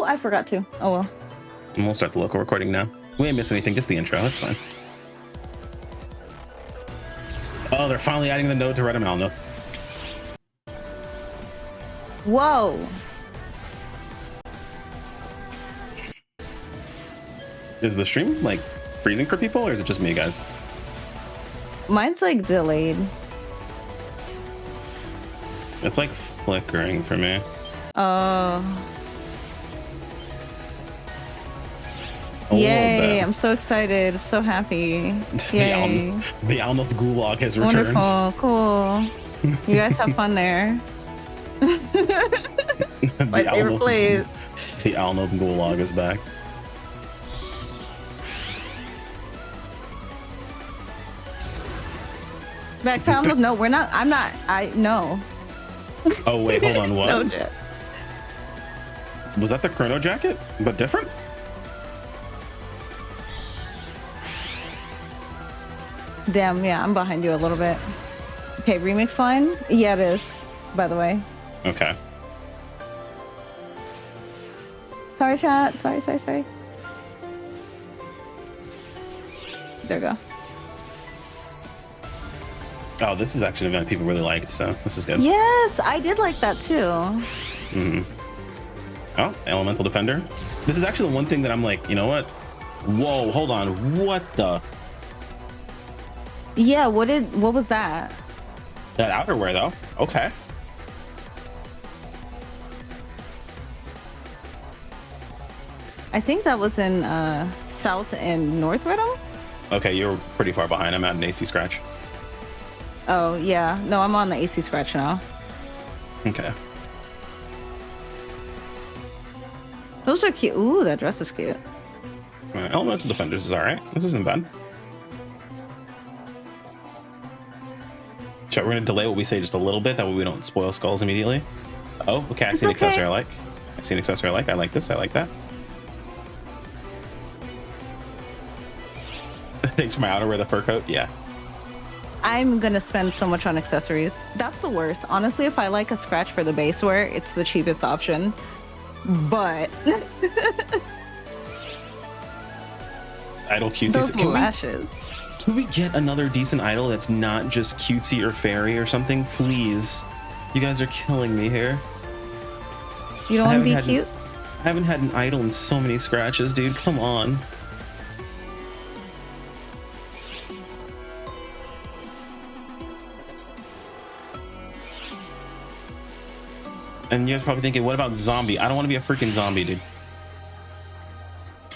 I forgot to. Oh well. And we'll start the local recording now. We ain't missed anything, just the intro. That's fine. Oh, they're finally adding the node to Red Malno. Whoa. Is the stream like freezing for people, or is it just me, guys? Mine's like delayed. It's like flickering for me. Yay, I'm so excited. I'm so happy. Yay. The Alnoth Gulag has returned. Wonderful. Cool. You guys have fun there. My favorite place. The Alnoth Gulag is back. Back to Alnoth? No, we're not. I'm not. No. Oh, wait, hold on. What? No, Jet. Was that the Chrono Jacket, but different? Damn, yeah, I'm behind you a little bit. Okay, remix line? Yeah, it is, by the way. Okay. Sorry, chat. Sorry. There we go. Oh, this is actually an event people really liked, so this is good. Yes, I did like that too. Mm-hmm. Oh, Elemental Defender. This is actually the one thing that I'm like, you know what? Whoa, hold on. What the? Yeah, what was that? That outerwear though. Okay. I think that was in South and North Riddle. Okay, you're pretty far behind. I'm at an AC scratch. Oh yeah, no, I'm on the AC scratch now. Okay. Those are cute. Ooh, that dress is cute. Elemental Defenders is all right. This isn't bad. We're gonna delay what we say just a little bit, that way we don't spoil skulls immediately. Oh, okay. I see an accessory I like. I see an accessory I like. I like this. I like that. Thanks for my outerwear, the fur coat. Yeah. I'm gonna spend so much on accessories. That's the worst. Honestly, if I like a scratch for the base wear, it's the cheapest option. But idle cuties. Those lashes. Can we get another decent idol that's not just cutesy or fairy or something, please? You guys are killing me here. You don't want to be cute? I haven't had an idol in so many scratches, dude. Come on. And you guys are probably thinking, what about zombie? I don't want to be a freaking zombie, dude.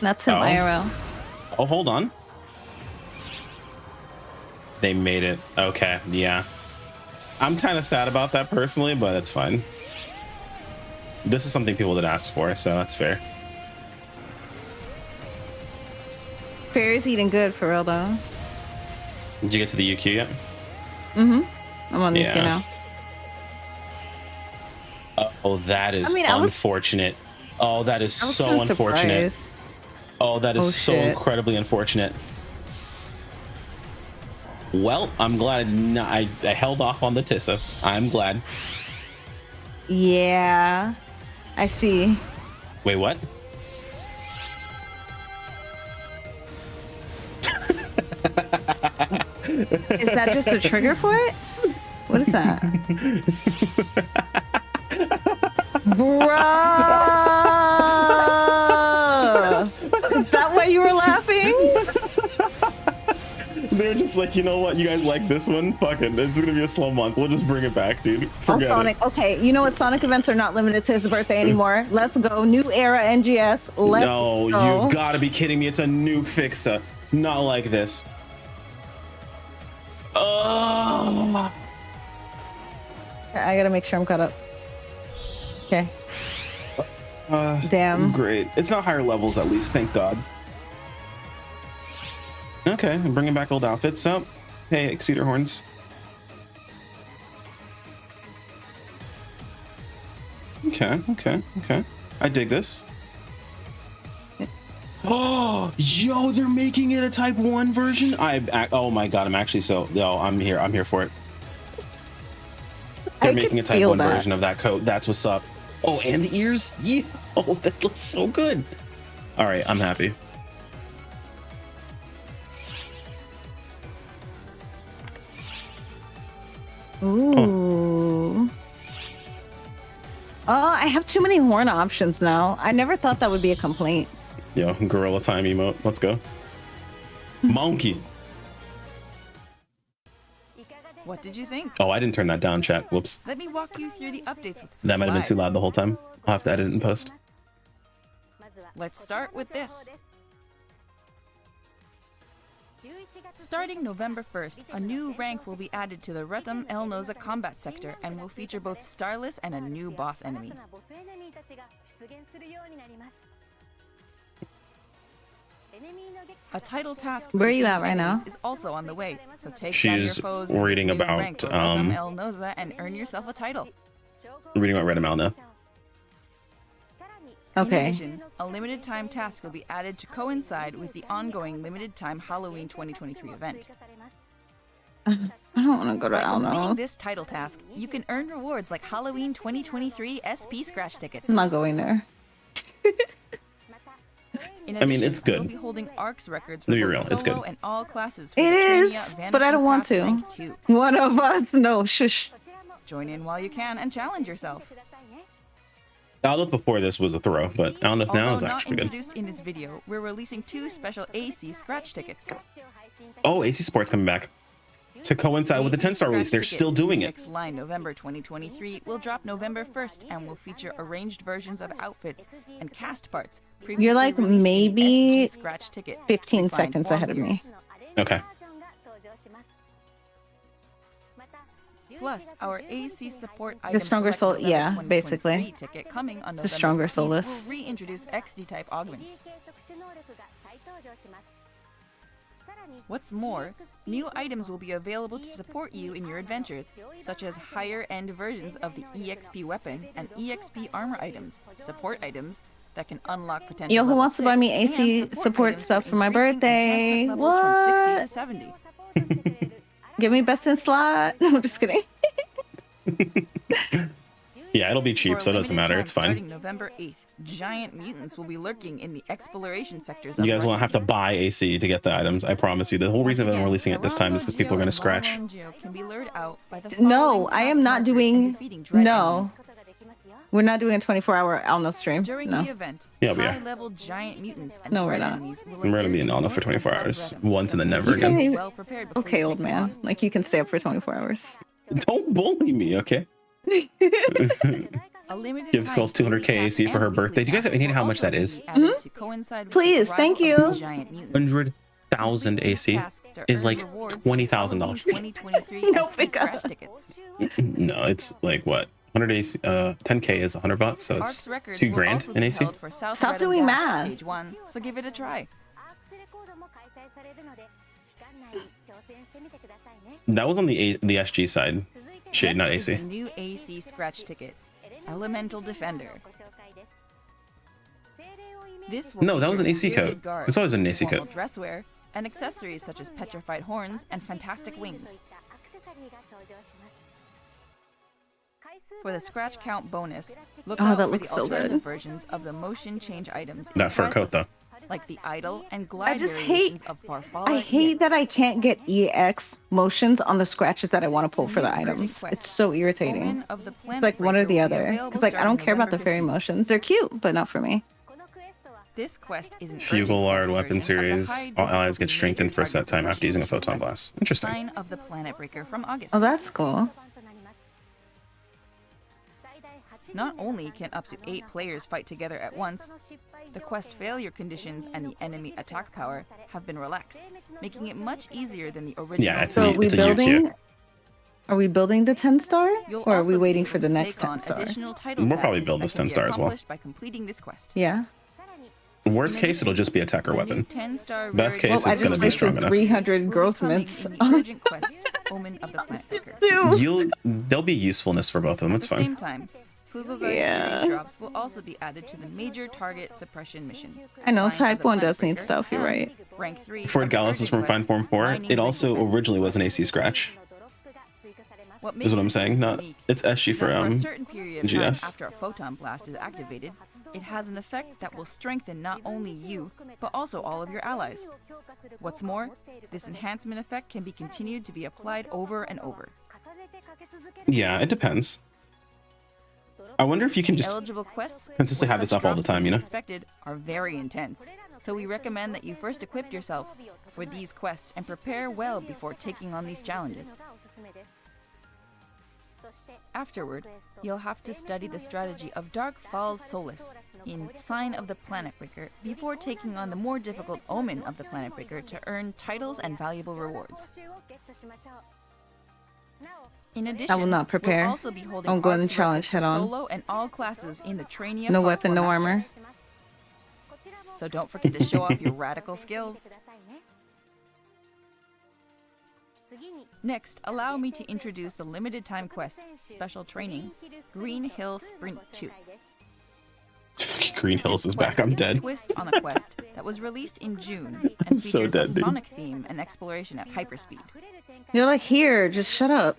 That's an IRL. Oh, hold on. They made it. Okay, yeah. I'm kind of sad about that personally, but it's fine. This is something people did ask for, so that's fair. Fairy's eating good for real, though. Did you get to the UQ yet? Mm-hmm. I'm on the UQ now. Oh, that is unfortunate. Oh, that is so unfortunate. Surprised. Oh, that is so incredibly unfortunate. Well, I'm glad I held off on the Tissa. I'm glad. Yeah, I see. Wait, what? Is that just a trigger for it? What is that? Bruh! Is that why you were laughing? They're just like, you know what? You guys like this one? Fuck it. It's gonna be a slow month. We'll just bring it back, dude. Forget Sonic. it. Okay, you know what? Sonic events are not limited to his birthday anymore. Let's go. New era NGS. Let's go. You gotta be kidding me. It's a new fixa. Not like this. Oh. I gotta make sure I'm caught up. Okay. Damn. Great. It's not higher levels, at least. Thank God. Okay, I'm bringing back old outfits. So, hey, Cedar Horns. Okay. I dig this. Oh, yo, they're making it a Type 1 version? Oh my God, I'm actually I'm here for it. They're making a Type 1 version of that coat. That's what's up. Oh, and the ears? Yeah. Oh, that looks so good. All right, I'm happy. Ooh. Oh, I have too many horn options now. I never thought that would be a complaint. Yo, gorilla time emote. Let's go. Monkey. What did you think? Oh, I didn't turn that down, chat. Whoops. Let me walk you through the updates with some That might have been too slides. loud the whole time. I'll have to edit it in post. Let's start with this. Starting November 1st, a new rank will be added to the Retum El Noza combat sector and will feature both Starless and a new boss enemy. A title task Where are you for at right now? enemies is also on the way, so take down your She's foes in reading this new about, rank of Retum El Noza and earn yourself a title. Reading about Red now. In Okay. addition, a limited time task will be added to coincide with the ongoing limited time Halloween 2023 event. I don't want to go to By completing Alno. this title task, you can earn rewards like Halloween 2023 SP scratch tickets. I'm not going there. In I mean, addition, it's good. We'll be holding ARCs records for To be both real, it's solo good. and all classes. For It the is, Trainia but I don't Vanishing want Path to. Rank 2. One of us. No, shush. Join in while you can and challenge yourself. Outlook before this was a throw, but Outlook now Although is not actually good. introduced in this video, we're releasing 2 special AC scratch tickets. Oh, AC Sports coming back to coincide with the 10-star release. They're still doing it. Next line November 2023 will drop November 1st and will feature arranged versions of outfits and cast parts. You're like previously released in the maybe SG scratch ticket 15 refined seconds form ahead of me. series. Okay. Plus, our AC support The item stronger soul, Select yeah, November basically. 2023 ticket coming on It's a November stronger 15th soulless. will reintroduce XD type augments. What's more, new items will be available to support you in your adventures, such as higher-end versions of the EXP weapon and EXP armor items, support items that can unlock potential Yo, who level wants to buy me 6, AC and support items stuff for my increasing birthday? enhancement levels from 60 to What? 70. Give me best in slot. I'm just kidding. Yeah, it'll be For cheap, a so it doesn't limited matter. time It's fine. Starting November 8th, giant mutants will be lurking in the exploration sectors of You guys won't have Lagoon. to buy AC to get the items. I promise you. The whole reason I'm releasing it this time is because people are going to scratch. Can be lured out by the No, following I am task not markers doing. and defeating dread No, enemies. we're not doing a 24-hour Alno stream. During No. the event, Yeah, we are. high-level giant mutants and No, we're dread not. enemies will We're going to appear be in in Alno for north 24 and hours. south Retum, Once and then so never you can't again. even- well prepared before Okay, you old take man. on. Like you can stay up for 24 hours. Don't bully me, okay? A limited Give time Skulls 200k daily AC for and her weekly birthday. Do you guys have any idea how will much also that is? be added to coincide with the Please, arrival thank of you. the giant mutants. 100,000 Complete AC tasks to is earn like rewards with $20,000. 2023 No, SP pick up. scratch tickets. No, it's like what? 100 AC, 10k is $100, so Arc's it's records $2 will grand also in be AC. held for South Stop Retum doing Dash math. Stage 1, so give it a try. That was on the SG side. Shade, not Next is AC. the new AC scratch ticket, Elemental Defender. This will No, that was an feature AC spirited coat. guards, It's always been an AC formal coat. dress wear, and accessories such as petrified horns and fantastic wings. For the scratch count bonus, look Oh, out that for looks the so alternative good. versions of the motion change items. in That fur price coat, list, though. like the idle and glide I just variations hate. of Farfalla I hate that EX. I can't get EX motions on the scratches that I want to pull for the New urgent items. quest, It's so irritating. Omen of the It's Planet like one or Breaker the will be other. available Because like I starting don't care about the November fairy 15th. motions. They're cute, but not for me. This quest is an Fugal urgent Lard quest weapon version of the series. high All allies difficulty get strengthened major for a set target time after using a suppression photon mission blast. Interesting. Sign of the Planet Breaker from August. Oh, that's cool. Not only can up to 8 players fight together at once, the quest failure conditions and the enemy attack power have been relaxed, making it much easier than the original. Yeah, it's So a- are we it's a building? UQ. Are we building the 10-star, You'll or are also we be waiting able for the to next take on 10-star? additional title We'll probably tasks build that this can be 10-star as well. accomplished by completing this quest. Yeah. Worst case, it'll just be a Tekker The new weapon. 10-star Best rarity case, Well, I it's gonna just be strong wasted enough. 300 will be growth coming mints. in the urgent quest, Omen of the Planet Breaker. There'll be usefulness for both of them. At It's the fine. same time, Fugalgard Yeah. series drops will also be added to the major target suppression mission. I know Sign of type the 1 Planet does need Breaker, stuff. You're and right. Rank 3 Ford of the Gallus was urgent from Fine quest, Form 4. Mining It also Recompense. originally was an AC scratch. What Is what I'm makes saying. this Not unique it's SG is for that a certain period of time NGS. after a photon blast is activated, It has an effect that will strengthen not only you, but also all of your allies. What's more, this enhancement effect can be continued to be applied over and over. Yeah, it depends. I wonder if you can The just eligible quests consistently where have this such up all the drops can time, be you know? expected are very intense, so we recommend that you first equip yourself for these quests and prepare well before taking on these challenges. Afterward, you'll have to study the strategy of Dark Falls Solace in Sign of the Planet Breaker before taking on the more difficult Omen of the Planet Breaker to earn titles and valuable rewards. In addition, I will not prepare. we'll also be holding I'm going to ARC's challenge record for head on. solo and all classes in the Trainia No Hardcore weapon, no Master. armor. So don't forget to show off your radical skills. Next, allow me to introduce the limited time quest, Special Training, Green Hill Sprint 2. Fucking Green Hills This is back. quest I'm is dead. a twist on a quest that was released in June and So features dead, a dude. Sonic theme and exploration at hyperspeed. You're like, here, just shut up.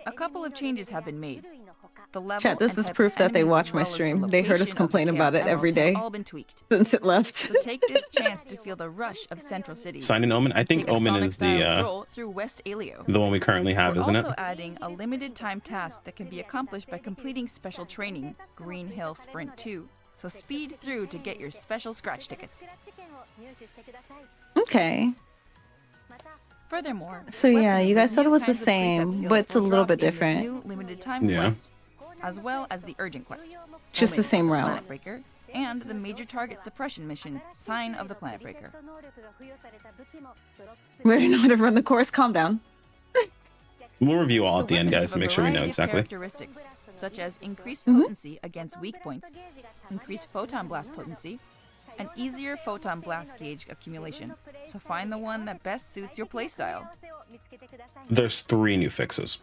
A couple of changes have been made. The level Chat, this and is type proof of that they enemies watch as my well as the stream. They heard us location of the complain about Chaos it every Emeralds have day all been tweaked. since it left. So take this chance to feel the rush of Central City. Sign in Omen. I think Take a Omen is Sonic-style the stroll through West Alio. one we currently have, We're isn't it? also adding a limited time task that can be accomplished by completing Special Training, Green Hill Sprint 2. So speed through to get your special scratch tickets. Okay. Furthermore, So yeah, weapons you guys with thought it new was the kinds of preset same, skills but it's a will little drop bit in this different. new limited time Yeah. quest, as well as the urgent quest, Just the Omen same of the route. Planet Breaker, and the major target suppression mission, Sign of the Planet Breaker. We already know how to run the course. Calm down. We'll review all at the end, weapons guys, to have a make sure we know variety of exactly. Characteristics, such as increased Mm-hmm. potency against weak points, increased photon blast potency, and easier photon blast gauge accumulation. So find the one that best suits your playstyle. There's 3 new fixes.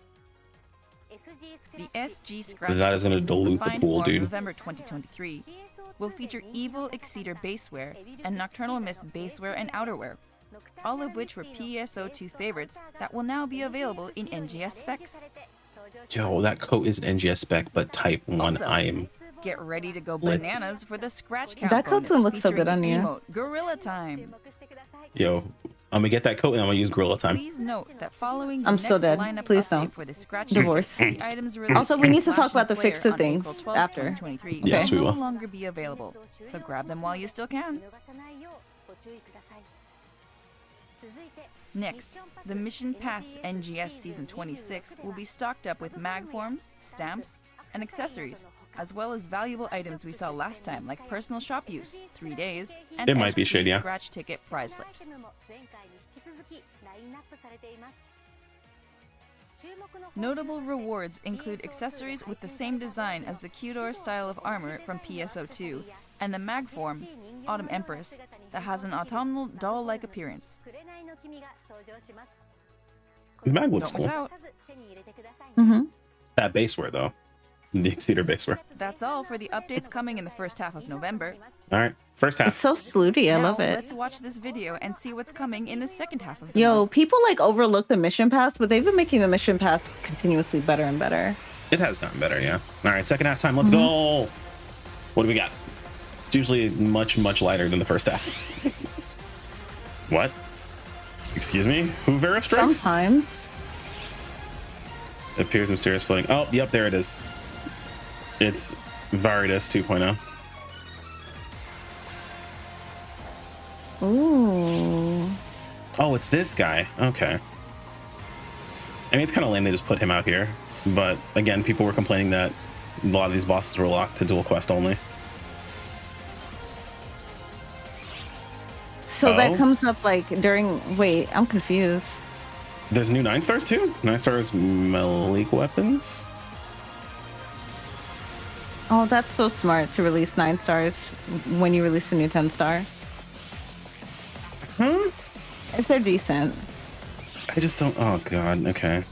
The SG Scratch That is gonna Ticket, dilute the refined pool, for dude. November 2023, will feature Evil Exceeder baseware and Nocturnal Mist baseware and outerwear, all of which were PSO2 favorites that will now be available in NGS specs. Yo, that coat is NGS spec, but type 1. Also, I am. Get ready to go Lit. bananas for the scratch count That coat bonus, doesn't look so featuring good on the you. emote Gorilla Time. Yo, I'm gonna get that coat and I'm gonna use Gorilla Time. Please note that following the I'm next so dead. lineup Please update don't. for the scratch Divorce. ticket, the items released Also, we in need to Slash talk about and the fix Slayer of on April things 12th, after. 2023 Yes, we will will. no longer be available, so grab them while you still can. Next, the Mission Pass NGS Season 26 will be stocked up with mag forms, stamps, and accessories, as well as valuable items we saw last time, like personal shop use, 3 days, and It might be SG shit, yeah. scratch ticket prize slips. Notable rewards include accessories with the same design as the Qdor style of armor from PSO2, and the mag form, Autumn Empress, that has an autumnal doll-like appearance. The mag looks Don't miss cool. out. Mm-hmm. That baseware, though. The Exceeder baseware. That's all for the updates coming in the first half of November. Alright, first It's half. so slooty. I Now, love it. let's watch this video and see what's coming in the second half of the Yo, month. people like overlook the mission pass, but they've been making the mission pass continuously better and better. It has gotten better, yeah. Alright, second half time. Let's go. What do we got? It's usually much, much lighter than the first half. What? Excuse me? Who Vera strikes? Sometimes. It appears mysterious floating. Oh, yep, there it is. It's Varitas 2.0. Ooh. Oh, it's this guy. Okay. I mean, it's kind of lame they just put him out here. But again, people were complaining that a lot of these bosses were locked to dual quest only. So Oh. that comes up like during. Wait, I'm confused. There's new 9 stars too? 9 stars melee weapons? Oh, that's so smart to release 9 stars when you release a new 10 star. Huh? If they're decent. I just don't. Oh, God. Okay.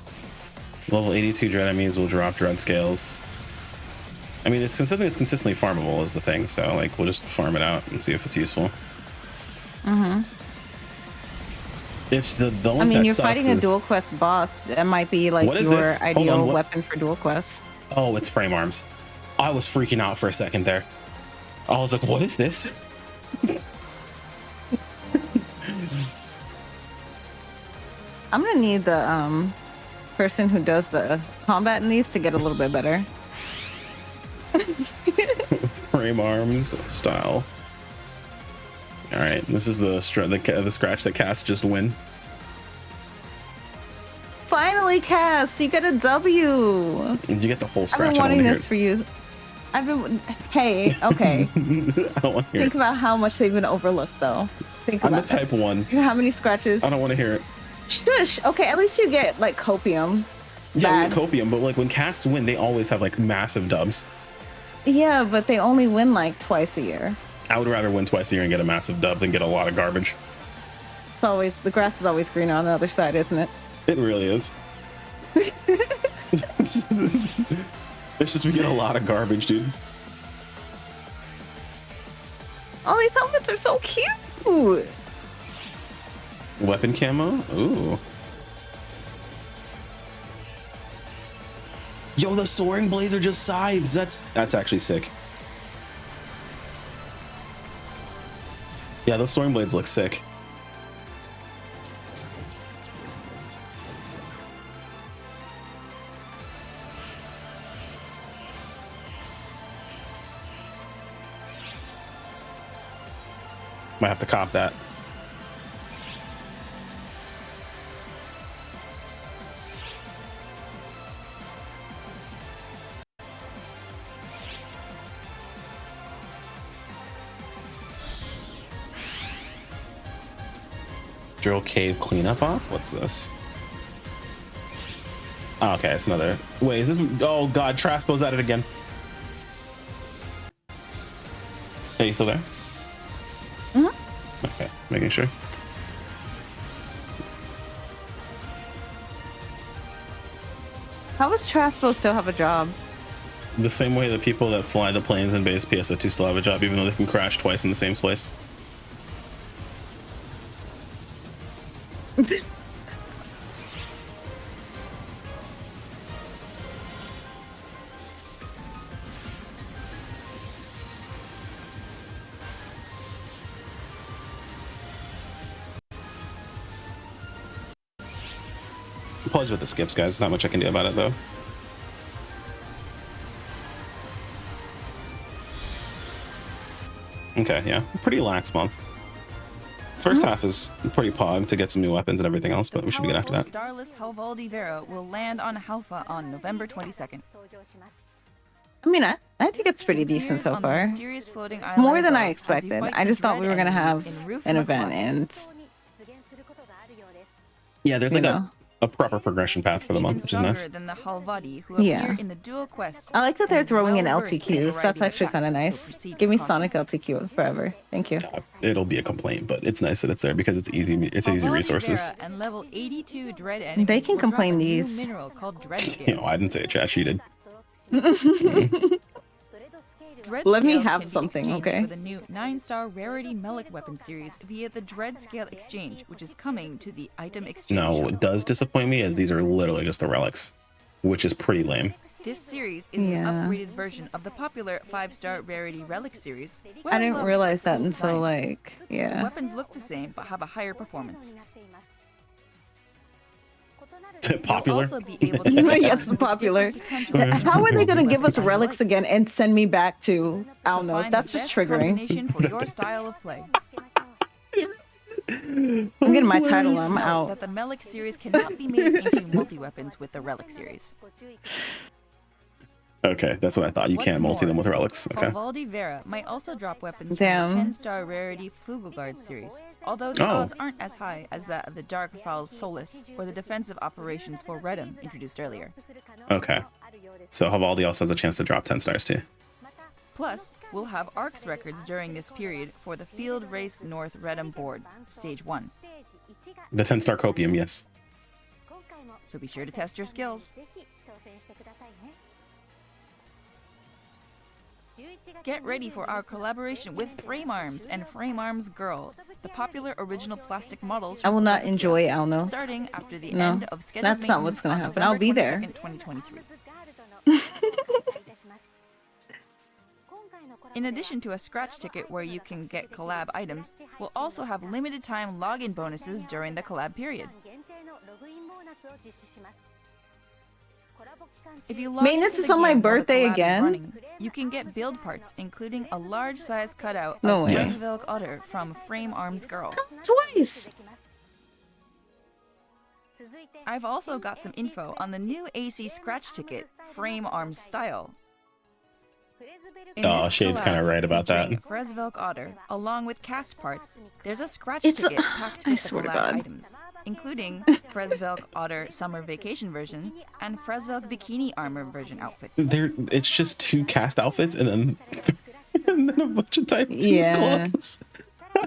Level 82 dread enemies will drop dread scales. I mean, it's something that's consistently farmable, is the thing. So, like, we'll just farm it out and see if it's useful. Mm-hmm. It's the I one mean, that you're sucks fighting a is- dual quest boss. That might be like What is your this? Hold ideal on, what- weapon for dual quests. Oh, it's frame arms. I was freaking out for a second there. I was like, what is this? I'm gonna need the person who does the combat in these to get a little bit better. Frame arms style. All right, this is the scratch that Cass just win. Finally, Cass, you get a W. You get the whole scratch. I've been wanting this for you. Hey, okay. I don't want to hear Think about how much they've been overlooked, though. Think I'm about a type 1. How many scratches? I don't want to hear it. Shush. Okay, at least you get like copium. Yeah, we get copium, but like when Casts win, they always have like massive dubs. Yeah, but they only win like twice a year. I would rather win twice a year and get a massive dub than get a lot of garbage. It's always, the grass is always greener on the other side, isn't it? It really is. It's just we get a lot of garbage, dude. All these helmets are so cute. Weapon camo? Ooh. Yo, the soaring blades are just scythes. That's actually sick. Yeah, those soaring blades look sick. Might have to cop that. Drill cave cleanup op? What's this? Oh, okay, it's another. Wait, is this? Oh god, Traspo's at it again. Hey, you still there? Okay, making sure. How does Traspo still have a job? The same way the people that fly the planes in base PSO2 still have a job, even though they can crash twice in the same place. Apologies with the skips, guys. Not much I can do about it, though. Okay, yeah. Pretty lax month. First half is pretty pog to get some new weapons and everything else, but we should be good after that. Starless Helvaldi Vera will land on Halfa on November 22nd. I mean, I think it's pretty decent so far. More More than I expected. I just thought we were going to have an event and... Yeah, there's like a proper progression path for the month, which is nice. Than the Halvadi, who appear in the dual quest. I like that they're throwing in LTQs. That's actually kind of nice. Give me Sonic LTQ forever. Thank you. It'll be a complaint, but it's nice that it's there because it's easy. It's easy resources. And level 82 dread They can complain these. You know, I didn't say it, chat. She did. Let me have something, okay? For the new 9-star rarity Melic weapon series via the Dread Scale Exchange, which is coming to the item exchange. No, what does disappoint me is these are literally just the relics, which is pretty lame. This series is an upgraded version of the popular 5-star rarity relic series. I didn't realize that until The weapons look the same but have a higher performance. Popular? Also be able to yes, popular. How are they going to give us relics again and send me back to, I don't know, that's just triggering. For your style of play. I'm getting my title, I'm out. That the Melic series cannot be made into multi-weapons with the Relic series. Okay, that's what I thought. You can't multi them with relics. Okay. Valdi Vera might also drop weapons Damn. from the 10-star rarity Flugelguard series, although the odds aren't as high as that of the Dark Files Solus or the defensive operations for Redum introduced earlier. Okay. So Havaldi also has a chance to drop 10 stars too. Plus, we'll have ARCS records during this period for the Field Race North Redum board, Stage 1. The 10-star copium, yes. So be sure to test your skills. Get ready for our collaboration with Frame Arms and Frame Arms Girl, the popular original plastic models. I will not enjoy Alno. Starting after the end of scheduled that's not what's going to happen. I'll be there. 2023. In addition to a scratch ticket where you can get collab items, we'll also have limited time login bonuses during the collab period. If you log Maintenance into is the on my game while the birthday collab is again? running, you can get build parts, including a large size cutout No of way. Yes. Fresvelk Otter from Frame Arms Girl. Twice. I've also got some info on the new AC scratch ticket, Frame Arms Style. In Oh, this Shade's collab kinda right about that. featuring Fresvelk Otter, along with cast parts, there's a scratch It's a- ticket packed I with the swear to collab God. items, including Fresvelk Otter Summer Vacation version and Fresvelk Bikini Armor version outfits. It's just 2 cast outfits and then and then a bunch of type 2 Yeah. clothes.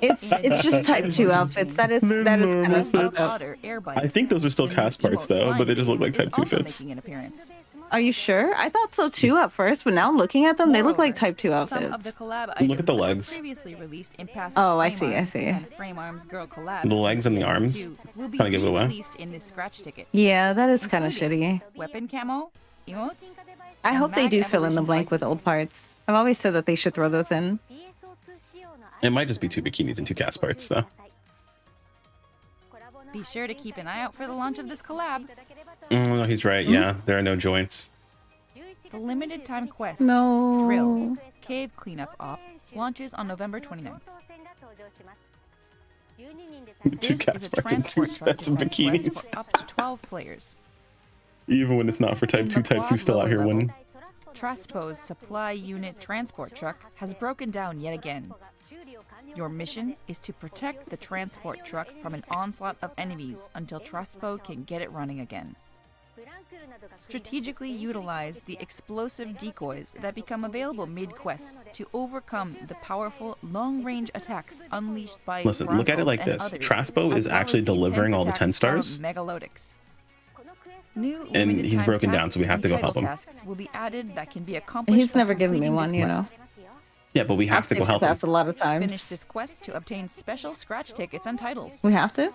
It's just type 2 outfits. That is kind of Fresvelk fucked up. Otter Air Bike. I think those are still The cast new parts emote though, flying but they just look face like type is 2 also fits. making an appearance. Are you sure? I thought so too at first, but now I'm looking at them. They look like Moreover, type 2 Some of the outfits. collab items Look at the that were legs. previously released in past Oh, I Frame see, I Arms see. and Frame Arms Girl collabs The legs and the on arms PS2 will be kinda give it away. re-released in this scratch ticket. Yeah, that is kind of including shitty. Weapon camo, emotes. I and hope they mag do fill in the evolution blank with devices. old parts. I've always said that they should throw those in. It might just be 2 bikinis and 2 cast parts though. Be sure to keep an eye out for the launch of this collab. No, he's right. Yeah, there are no joints. The limited time quest No. Drill Cave Cleanup Op launches on November 29th. 2 This cast is a parts and 2 transport truck sets of defense bikinis. quest for up to 12 players. Even when it's not for type In 2, the type 2 quad still out lower here level, winning. Traspo's supply unit transport truck has broken down yet again. Your mission is to protect the transport truck from an onslaught of enemies until Traspo can get it running again. Strategically utilize the explosive decoys that become available mid-quest to overcome the powerful long-range attacks unleashed by Listen, look at it Brontos like and this. others, Traspo as is well actually as the delivering intense all the 10 attacks from stars. Megalotics. New And limited he's time broken down, tasks so we have and to go title help him. tasks will be added that can be accomplished He's by never given me completing one, this you know. quest. Yeah, but we have to go help him. That's a lot of Finish times. this quest to obtain special scratch tickets and titles. We have to?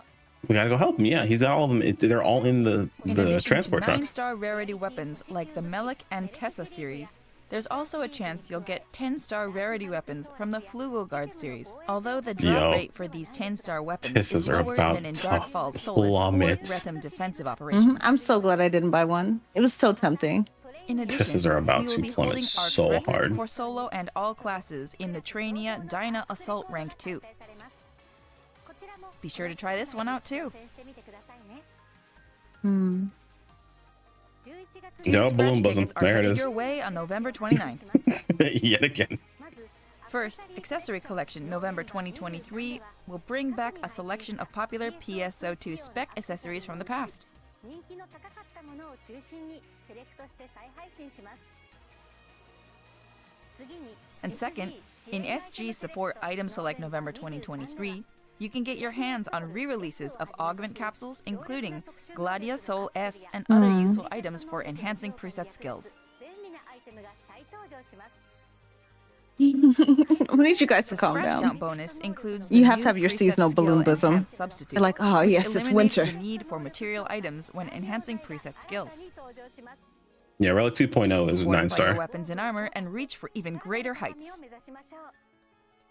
We gotta go help him. Yeah, he's got all of them. They're all in the In addition transport to truck. 9-star rarity weapons like the Melik and Tessa series, there's also a chance you'll get 10-star rarity weapons from the Flugelguard series. Although the drop Yo, rate for these 10-star weapons Tisses is are lower about than in to Dark Falls Solace or plummet. Retham defensive operations. I'm so glad I didn't buy one. It was so tempting. In addition, Tisses are about we will to be plummet holding ARC's so records hard. for solo and all classes in the Trainia Dyna Assault Rank 2. Be sure to try this one out too. Hmm. Two Yo, scratch balloon bosom. tickets are There it headed is. your way on November 29th. Yet again. First, Accessory Collection November 2023 will bring back a selection of popular PSO2 spec accessories from the past. And second, in SG Support Item Select November 2023, you can get your hands on re-releases of augment capsules, including Gladia Soul S and other useful items for enhancing preset skills. I need you guys to The calm scratch down. count bonus includes You the have to new have your preset seasonal skill balloon bosom. enhanced substitute, You're like, oh which yes, it's eliminates winter. the need for material items when enhancing preset skills. Yeah, Relic 2.0 is Fortify your 9-star. weapons and armor and reach for even greater heights.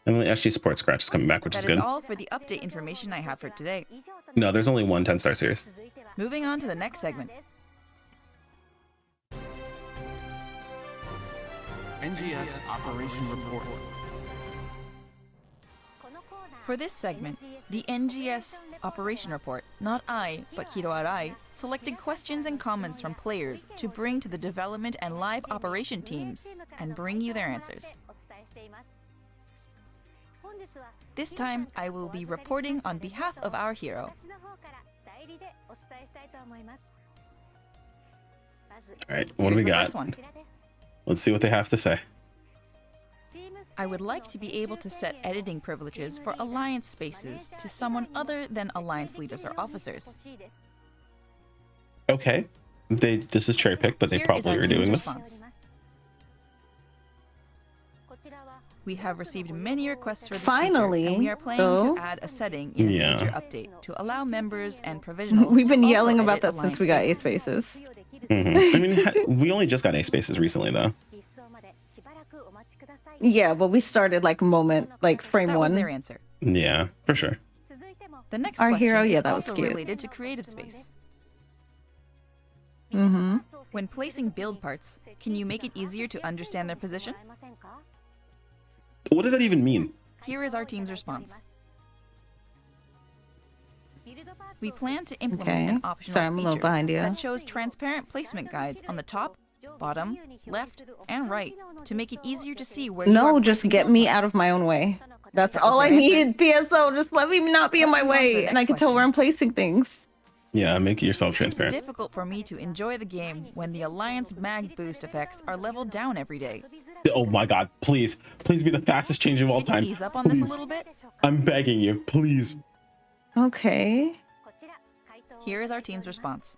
And the SG Support Scratch is coming back, which That is is good. all for the update information I have for today. No, there's only one 10-star series. Moving on to the next segment. NGS Operation Report. For this segment, the NGS Operation Report, not I, but Hiro Arai, selected questions and comments from players to bring to the development and live operation teams and bring you their answers. This time, I will be reporting on behalf of our hero. All right, what do we Here's the got? first one. Let's see what they have to say. I would like to be able to set editing privileges for Alliance spaces to someone other than Alliance leaders or officers. Okay, this is cherry picked, but they Here is probably our are team's doing this. response. We have received many requests for this Finally, feature, and we are planning though. to add a setting in a Yeah. future update to allow members and provisionals We've been to also yelling about edit that since Alliance we got A spaces. spaces. I mean, we only just got A spaces recently, though. Yeah, but we started like frame That was their one. answer. Yeah, for sure. The next Our question hero, yeah, is that was also cute. related to creative space. Mm-hmm. When placing build parts, can you make it easier to understand their position? What does that even mean? Here is our team's response. We plan to implement Okay. an optional Sorry, I'm a little feature behind you. that shows transparent placement guides on the top, bottom, left, and right to make it easier to see where you are No, just placing get build me parts. out of my own way. That's That was all I their answer. need, PSO. Just let me not be in Let's my move on to the way, and I next can tell question. where I'm placing things. Yeah, make yourself It's transparent. difficult for me to enjoy the game when the Alliance mag boost effects are leveled down every day. Oh my god, please. Please be the fastest change of all Can time. you ease up on this a Please. little bit? I'm begging you, please. Okay. Here is our team's response.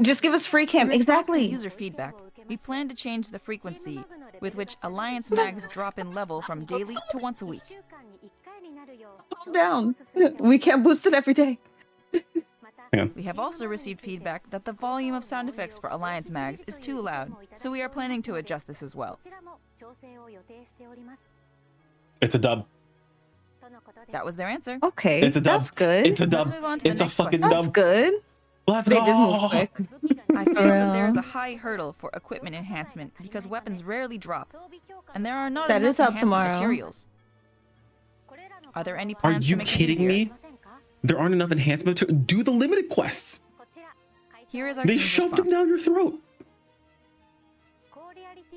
Just give us free In cam. response to Exactly. user feedback, we plan to change the frequency with which Alliance mags drop in level from daily to once a week. Calm down. We can't boost it every day. Hang on. We have also received feedback that the volume of sound effects for Alliance mags is too loud, so we are planning to adjust this as well. It's a dub. That was their answer. Okay. It's a dub. That's good. It's a dub. Let's move on to the It's a next fucking question. That's dub. good. Let's They go. did move quick. I feel that there is Yeah. a high hurdle for equipment enhancement because weapons rarely drop, and there are not That enough is out enhancement tomorrow. materials. Are there any Are plans you to make it kidding easier? me? There aren't enough enhancement to do the limited quests. Here is our They team's shoved them response. down your throat.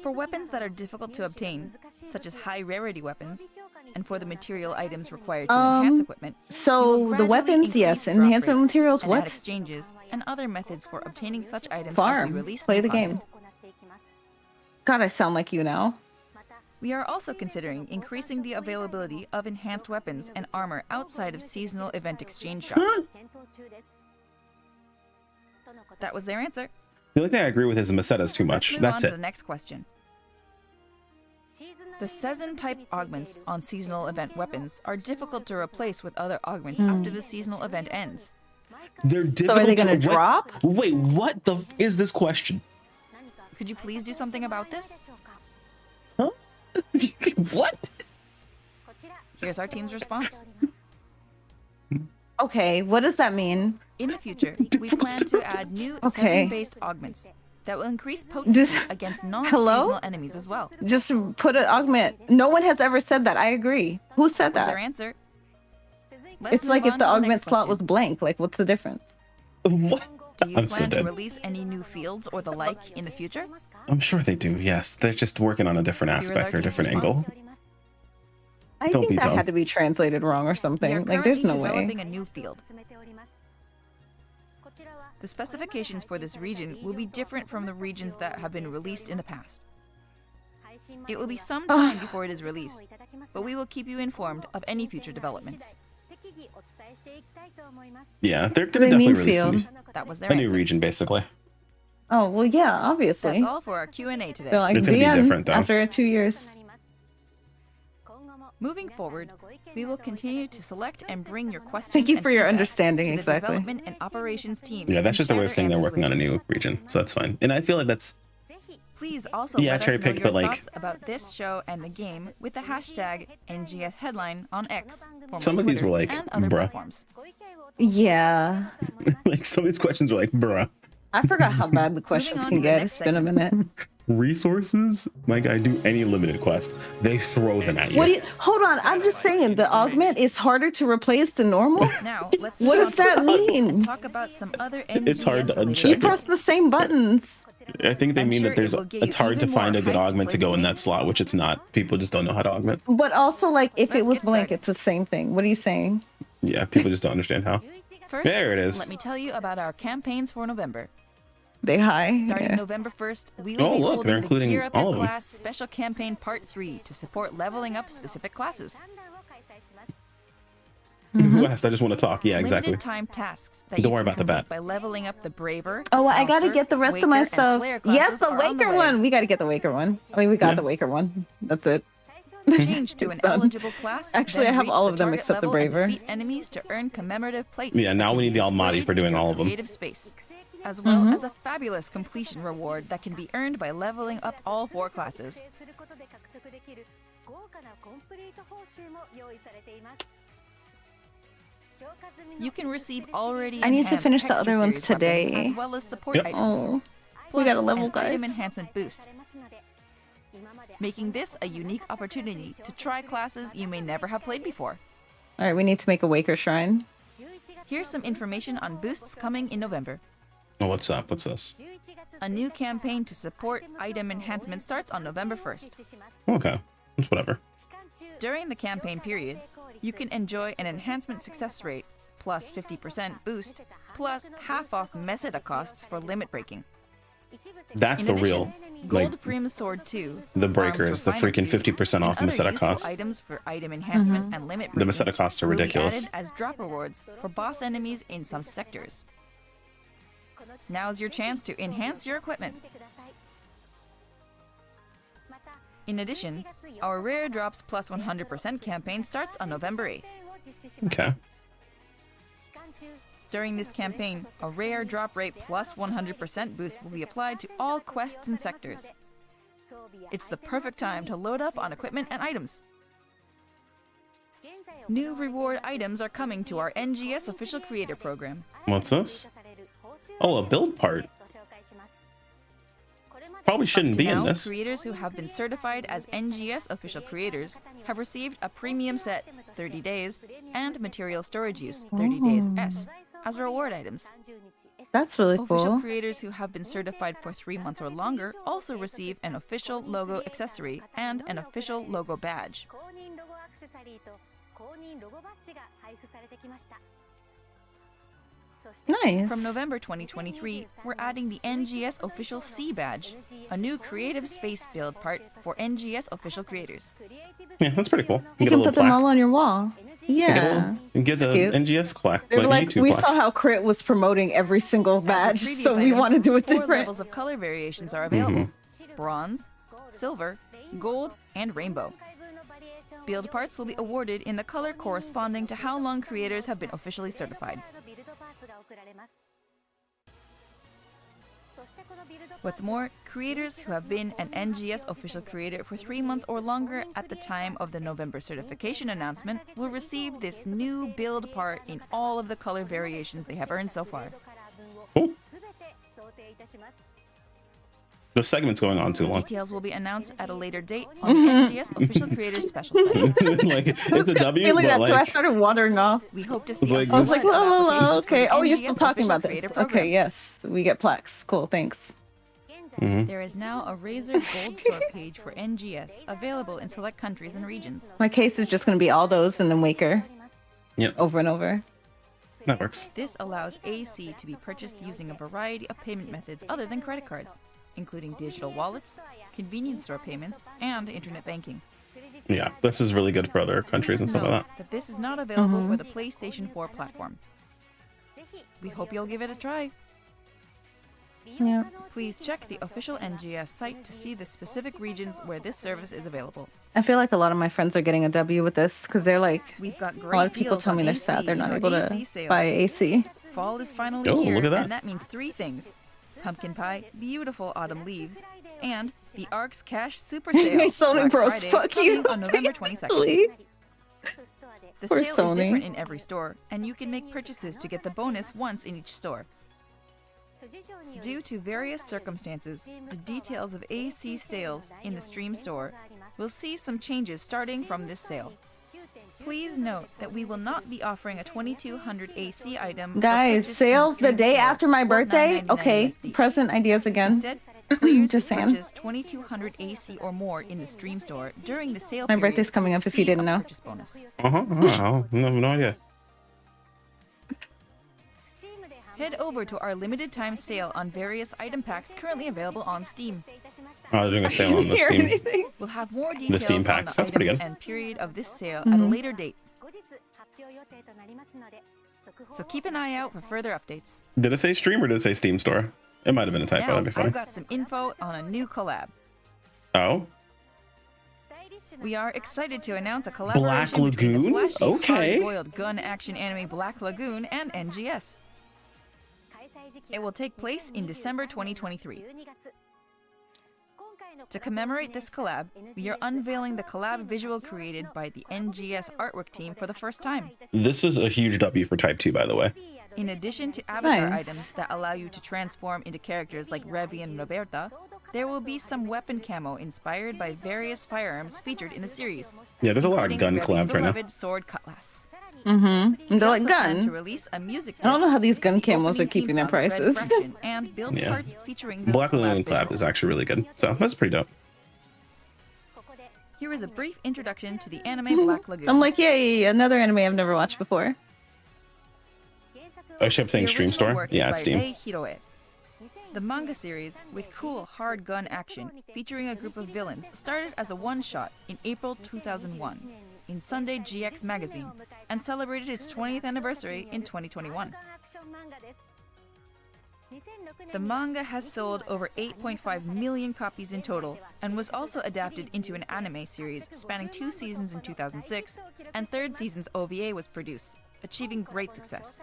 For weapons that are difficult to obtain, such as high rarity weapons, and for the material items required to enhance equipment, we will So the gradually weapons, yes. increase drop Enhancement rates materials, and add what? exchanges and other methods for obtaining such items as Farm. we release Play new the game. content. God, I sound like you now. We are also considering increasing the availability of enhanced weapons and armor outside of seasonal event exchange shops. That was their answer. The only thing I agree with is the Macetas too Let's much. move That's on it. to the next question. The season type augments on seasonal event weapons are difficult to replace with other augments after the seasonal event ends. They're So difficult are they gonna to drop? Wait, what the is this question? Could you please do something about this? Huh? What? Here's our team's response. Okay, what does that mean? In the future, we plan to add new Okay. season-based augments that will increase potency Just- against Hello? non-seasonal enemies as well. Just put an augment. No one has ever said that. I agree. Who said Was their that? answer? Let's It's like move if on the to augment next slot was question. blank. Like, what's the difference? What? Do you I'm so plan to dead. release any new fields or the like in the future? I'm sure they do. Yes, they're just working on a different Here is our aspect or a team's different response. angle. I Don't be think that dumb. had to be translated wrong or We are something. Like, there's currently no way. developing a new field. The specifications for this region will be different from the regions that have been released in the past. It will be some time before it is released, but we will keep you informed of any future developments. Yeah, they're What gonna do they definitely mean release field? That was their a new answer. region, basically. Oh, well, yeah, obviously. That's all for our Q&A today. They're like, It's gonna be the end different, though. after 2 years. Moving forward, we will continue to select and bring your questions. Thank you and for your feedback understanding, to the exactly. development and operations teams. Yeah, that's and just a way share of saying their they're answers working on a with you. new region, so that's fine. And I feel like that's Please also Yeah, let us cherry know picked, your but, like- thoughts about this show and the game with the hashtag NGS headline on X. formerly Some of these Twitter, were like, and other bruh. platforms. Yeah. like some of these questions were like, bruh. I forgot how bad the questions on can to the get. next It's been a segment. minute. Resources? My guy, do any limited quest. They throw them at you. What do you hold on? I'm just saying the augment is harder to replace than normal. Now, let's What move does on to that the news mean? and talk about some other NGS It's hard to related uncheck You it. press the same buttons. I think they I'm mean sure that there's it will get you it's hard to even find more a good hyped to augment to play go the in game. that slot, which it's not. People just don't know how to augment. But also, like, if it Let's was get blank, started. it's the same thing. What are you saying? Yeah, people just don't understand how. First, There it is. let me tell you about our campaigns for November. They high? Starting Yeah. November 1st, we will Oh, be look, holding they're the including Gear Up all Your of them. Class Special Campaign Part 3 to support leveling up specific classes. Who asked? I just want to talk. Yeah, exactly. Limited time tasks that Don't you worry can about the complete bat. by leveling up the Braver. Oh, I gotta Bouncer, get the rest of Waker, my and stuff. Slayer Yes, classes the are on the Waker way. one. We gotta get the Waker one. I mean, we got Yeah. the Waker one. That's it. Change to an Done. eligible class. Actually, then I have reach all the of them target except the level and Braver. defeat enemies to earn commemorative plates. Yeah, that now can we be need the Almighty displayed for in doing your all of them. creative space. as well as a fabulous completion reward that can be earned by leveling up all 4 classes. You can receive already I need to enhanced finish the texture other ones series weapons today. as well as support Yep. items. Oh, we Plus got a level, an item guys. enhancement boost, making this a unique opportunity to try classes you may never have played before. All right, we need to make a Waker Shrine. Here's some information on boosts coming in November. Oh, what's up? What's this? A new campaign to support item enhancement starts on November 1st. Okay, it's whatever. During the campaign period, you can enjoy an enhancement success rate, plus 50% boost, plus half off meseta costs for limit breaking. That's In the addition, real, Gold like, Prim Sword 2, the breaker Arms is the Refiner freaking 2, 50% and off other meseta useful cost. items for item enhancement and limit The breaking meseta costs are will be ridiculous. added as drop rewards for boss enemies in some sectors. Now's your chance to enhance your equipment. In addition, our Rare Drops plus 100% campaign starts on November 8th. Okay. During this campaign, a rare drop rate plus 100% boost will be applied to all quests and sectors. It's the perfect time to load up on equipment and items. New reward items are coming to our NGS official creator program. What's this? Oh, a build part. Probably shouldn't be in Now, this. creators who have been certified as NGS official creators have received a premium set 30 days and material storage use 30 days S as reward items. That's really Official cool. creators who have been certified for 3 months or longer also receive an official logo accessory and an official logo badge. Nice. From November 2023, we're adding the NGS official C badge, a new creative space build part for NGS official creators. Yeah, that's pretty cool. You Get a can little put them plaque. all on your wall. Yeah. And get the Cute. NGS plaque. They were like, YouTube we plaque. saw how Crit was promoting every single As badge, with previous so we items, want to do it 4 different. levels of color variations are available: bronze, silver, gold, and rainbow. Build parts will be awarded in the color corresponding to how long creators have been officially certified. What's more, creators who have been an NGS official creator for 3 months or longer at the time of the November certification announcement will receive this new build part in all of the color variations they have earned so far. Cool. The segment's going on too long. Details will be announced at a later date on the NGS official creators special site. Like, it's a W, Feeling but that too, I like, started wandering off. We hope to see Like, a I was like, flood la, of la, la, applications for okay. the Oh, you're NGS still talking official about this. creator program. Okay, yes. We get plaques. Cool, thanks. There is now a Razor Gold Sword page for NGS available in select countries and regions. My case is just going to be all those and then Waker yep, over and over. that works. This allows AC to be purchased using a variety of payment methods other than credit cards, including digital wallets, convenience store payments, and internet banking. Yeah, this is really good for other countries and Please stuff like note that. that this is not available for the PlayStation 4 platform. We hope you'll give it a try. Yeah. Please check the official NGS site to see the specific regions where this service is available. I feel like a lot of my friends are getting a W with this because they're like, We've got a great lot of people deals tell on me they're AC sad they're in not our able to AC sale. buy AC. Fall is finally Oh, here, look at that. and that means 3 things: pumpkin pie, beautiful autumn leaves, and the ARC's Cash Super Sale. Sony Black Bros, Friday, fuck you. coming on November 22nd. Really? The Poor sale is Sony. different in every store, and you can make purchases to get the bonus once in each store. Due to various circumstances, the details of AC sales in the Stream store will see some changes starting from this sale. Please note that we will not be offering a 2200 AC item. for Guys, purchase in sales the Stream day store after my for birthday? $9.99 Okay, USD. present ideas again. Instead, players Just who saying. purchase 2200 AC or more in the Stream store during the sale My period birthday's coming will up if you receive didn't a know. purchase bonus. No idea. Head over to our limited time sale on various item packs currently available on Steam. Oh, they're doing a sale on the Hear Steam. anything? We'll have more details Steam on packs, the that's pretty items good. and period of this sale at a later date. So keep an eye out for further updates. Did it say stream or did it say Steam store? It might have been a typo. Now, That'd be funny. I've got some info on a new collab. Oh, We are excited to announce a collaboration Black between the Lagoon? flashy, Okay. hard-boiled gun action anime Black Lagoon and NGS. It will take place in December 2023. To commemorate this collab, we are unveiling the collab visual created by the NGS artwork team for the first time. This is a huge W for Type 2, by the way. In addition to avatar Nice. items that allow you to transform into characters like Revi and Roberta, there will be some weapon camo inspired by various firearms featured in the series. Yeah, there's a lot of including gun Revi's collabs right now. beloved sword cutlass. And they're We like also plan to gun. release a music I don't know disc how these with gun the camos are opening keeping theme their song, Red prices. Fraction, and build Yeah. parts featuring the Black Lagoon collab collab visual. is actually really good. So that's pretty dope. Here is a brief introduction to the anime Black Lagoon. I'm like, yay, another anime I've never watched before. I kept saying The Stream original Store. work Yeah, is it's by Steam. Rei Hiroe. The manga series, with cool hard gun action featuring a group of villains, started as a one-shot in April 2001 in Sunday GX magazine and celebrated its 20th anniversary in 2021. The manga has sold over 8.5 million copies in total and was also adapted into an anime series spanning 2 seasons in 2006, and third season's OVA was produced, achieving great success.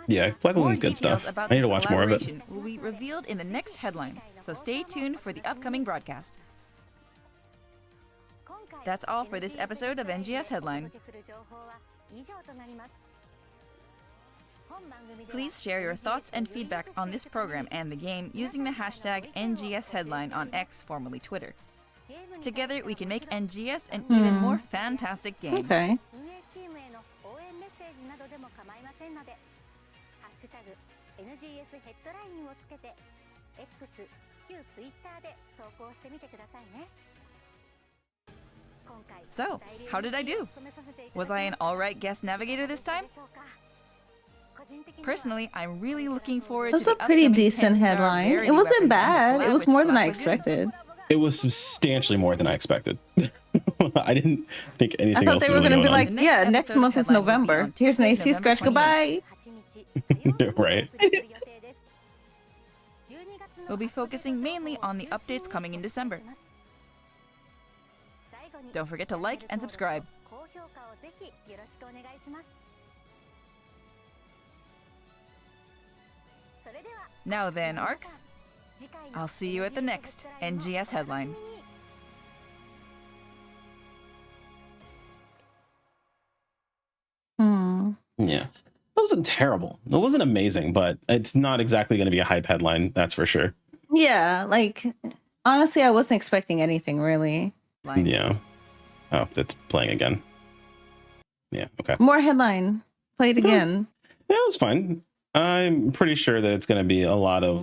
Yeah, Black More Lagoon's good details stuff. about I need this to watch more of it. collaboration will be revealed in the next headline, so stay tuned for the upcoming broadcast. That's all for this episode of NGS Headline. Please share your thoughts and feedback on this program and the game using the hashtag NGS Headline on X, formerly Twitter. Together, we can make NGS an even more fantastic game. Okay. 運営チームへの応援メッセージなどでも構いませんので、ハッシュタグ NGS ヘッドラインをつけて X、旧 Twitter で投稿してみてくださいね。 So, how did I do? Was I an alright guest navigator this time? Personally, I'm really looking forward That's to a the pretty upcoming decent 10-star headline. rarity It wasn't weapons and the bad. It collab was with more than I Black Lagoon. expected. It was substantially more than I expected. I didn't think I anything thought else they was were really gonna be going like, The next yeah, next episode month is headline will be November. on Here's an Tuesday, AC scratch. November 28th. Goodbye. Right. We'll be focusing mainly on the updates coming in December. Don't forget to like and subscribe. Now then, ARCs, I'll see you at the next NGS headline. Yeah. It wasn't terrible. It wasn't amazing, but it's not exactly going to be a hype headline, that's for sure. Yeah, like honestly, I wasn't expecting anything really. Line. Yeah. Oh, it's playing again. Yeah, okay. More headline. Play it again. Yeah, it was fine. I'm pretty sure that it's going to be a lot of,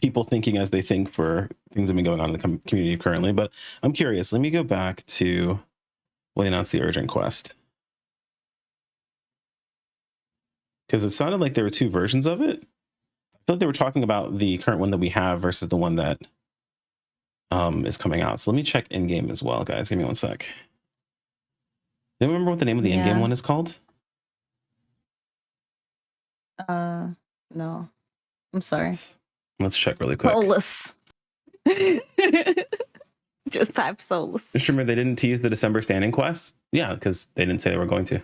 people thinking as they think for things that have been going on in the community currently. But I'm curious. Let me go back to when they announced the urgent quest. Because it sounded like there were two versions of it. I feel like they were talking about the current one that we have versus the one that is coming out. So let me check in-game as well, guys. Give me one sec. Do you remember what the name of the in-game Yeah. one is called? No. I'm sorry. Let's check really quick. Soulless. Just type soulless. Just remember, they didn't tease the December standing quest. Yeah, because they didn't say they were going to.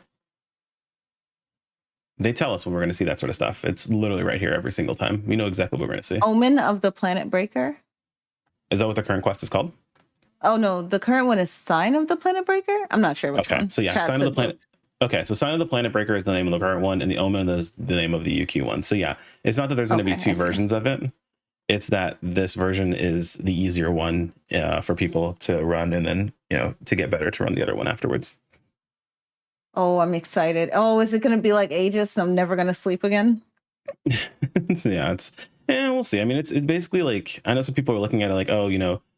They tell us when we're going to see that sort of stuff. It's literally right here every single time. We know exactly what we're going to see. Omen of the Planet Breaker. Is that what the current quest is called? Oh no, the current one is Sign of the Planet Breaker. I'm not sure which Okay, one. so yeah, Chad Sign of the said Planet. Okay, so Sign of the Planet Breaker is the name of the current one, and the Omen is the name of the UQ one. So yeah, it's not that there's going to be Okay, two I see. versions of it. It's that this version is the easier one for people to run, and then to get better to run the other one afterwards. Oh, I'm excited. Oh, is it gonna be like Aegis and I'm never gonna sleep again? So yeah, we'll see. I mean, it's basically like, I know some people are looking at it like, oh,